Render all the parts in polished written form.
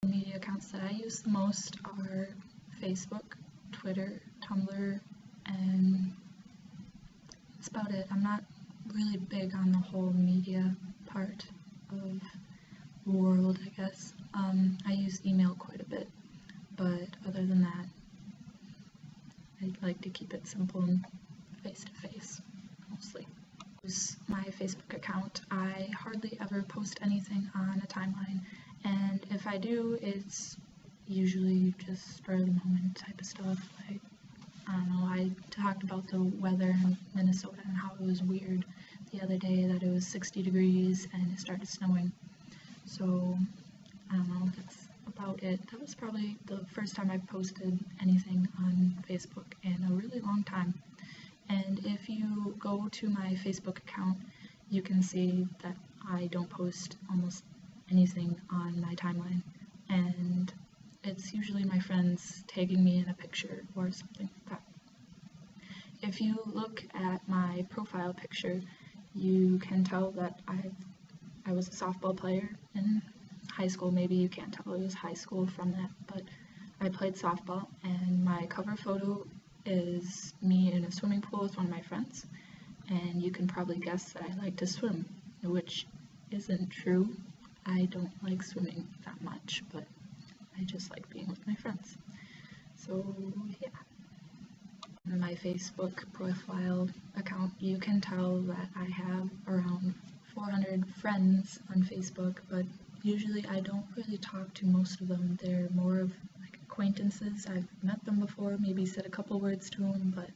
Media accounts that I use the most are Facebook, Twitter, Tumblr, and that's about it. I'm not really big on the whole media part of the world, I guess. I use email quite a bit, but other than that, I like to keep it simple and face-to-face, mostly. My Facebook account, I hardly ever post anything on a timeline, and if I do, it's usually just spur of the moment type of stuff. Like, I don't know, I talked about the weather in Minnesota and how it was weird the other day that it was 60 degrees and it started snowing. So, I don't know, that's about it. That was probably the first time I posted anything on Facebook in a really long time. And if you go to my Facebook account, you can see that I don't post almost anything on my timeline. And it's usually my friends tagging me in a picture or something like that. If you look at my profile picture, you can tell that I was a softball player in high school. Maybe you can't tell it was high school from that, but I played softball, and my cover photo is me in a swimming pool with one of my friends, and you can probably guess that I like to swim, which isn't true. I don't like swimming that much, but I just like being with my friends. So yeah. In my Facebook profile account, you can tell that I have around 400 friends on Facebook, but usually I don't really talk to most of them. They're more of like acquaintances. I've met them before, maybe said a couple words to them, but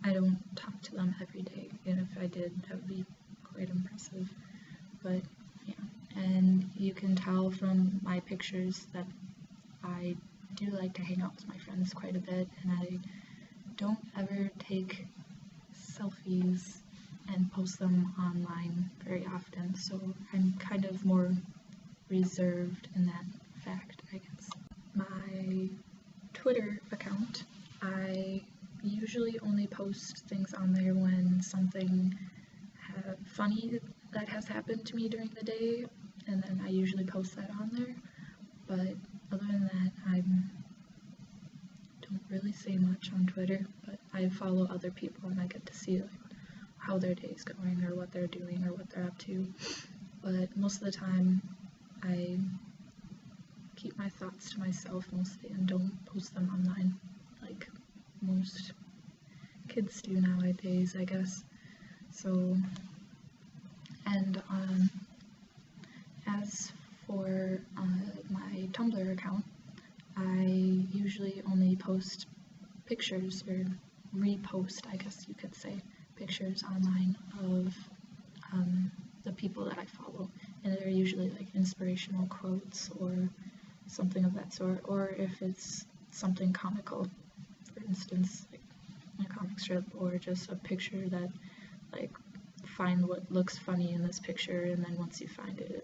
I don't talk to them every day, and if I did, that would be quite impressive. But yeah, and you can tell from my pictures that I do like to hang out with my friends quite a bit, and I don't ever take selfies and post them online very often, so I'm kind of more reserved in that fact, I guess. My Twitter account, I usually only post things on there when something funny that has happened to me during the day, and then I usually post that on there. But other than that, I don't really say much on Twitter, but I follow other people and I get to see like how their day's going or what they're doing or what they're up to. But most of the time, I keep my thoughts to myself mostly and don't post them online like most kids do nowadays, I guess. So, and as for my Tumblr account, I usually only post pictures, or repost, I guess you could say, pictures online of the people that I follow, and they're usually like inspirational quotes or something of that sort, or if it's something comical, for instance, like a comic strip, or just a picture that, like, find what looks funny in this picture, and then once you find it,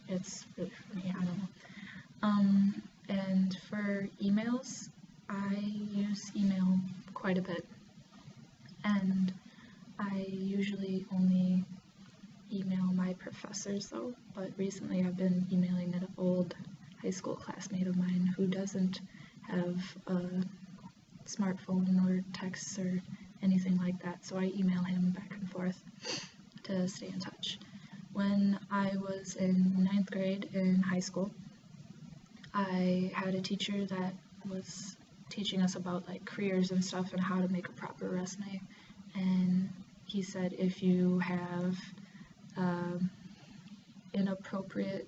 it's really funny. I don't know. And for emails, I use email quite a bit, and I usually only email my professors though, but recently I've been emailing an old high school classmate of mine who doesn't have a smartphone or texts or anything like that, so I email him back and forth to stay in touch. When I was in 9th grade in high school, I had a teacher that was teaching us about like careers and stuff and how to make a proper resume, and he said if you have inappropriate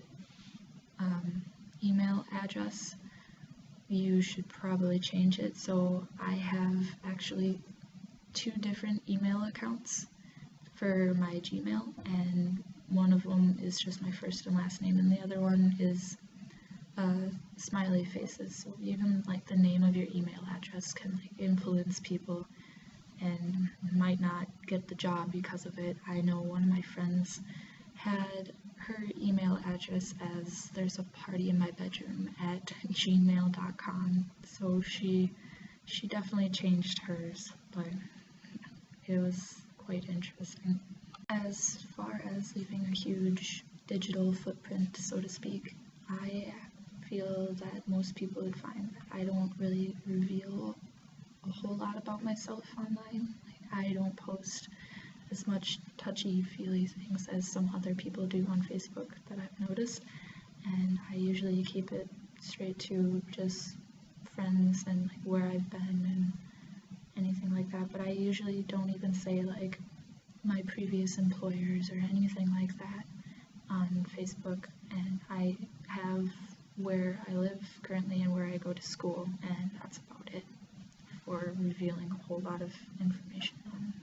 email address, you should probably change it. So I have actually 2 different email accounts for my Gmail, and one of them is just my first and last name, and the other one is smiley faces. So even like the name of your email address can like influence people and might not get the job because of it. I know one of my friends had her email address as "there's a party in my bedroom" at gmail.com, so she definitely changed hers, but it was quite interesting. As far as leaving a huge digital footprint, so to speak, I feel that most people would find that I don't really reveal a whole lot about myself online. Like, I don't post as much touchy-feely things as some other people do on Facebook that I've noticed, and I usually keep it straight to just friends and like where I've been and anything like that. But I usually don't even say like my previous employers or anything like that on Facebook, and I have where I live currently and where I go to school, and that's about it for revealing a whole lot of information on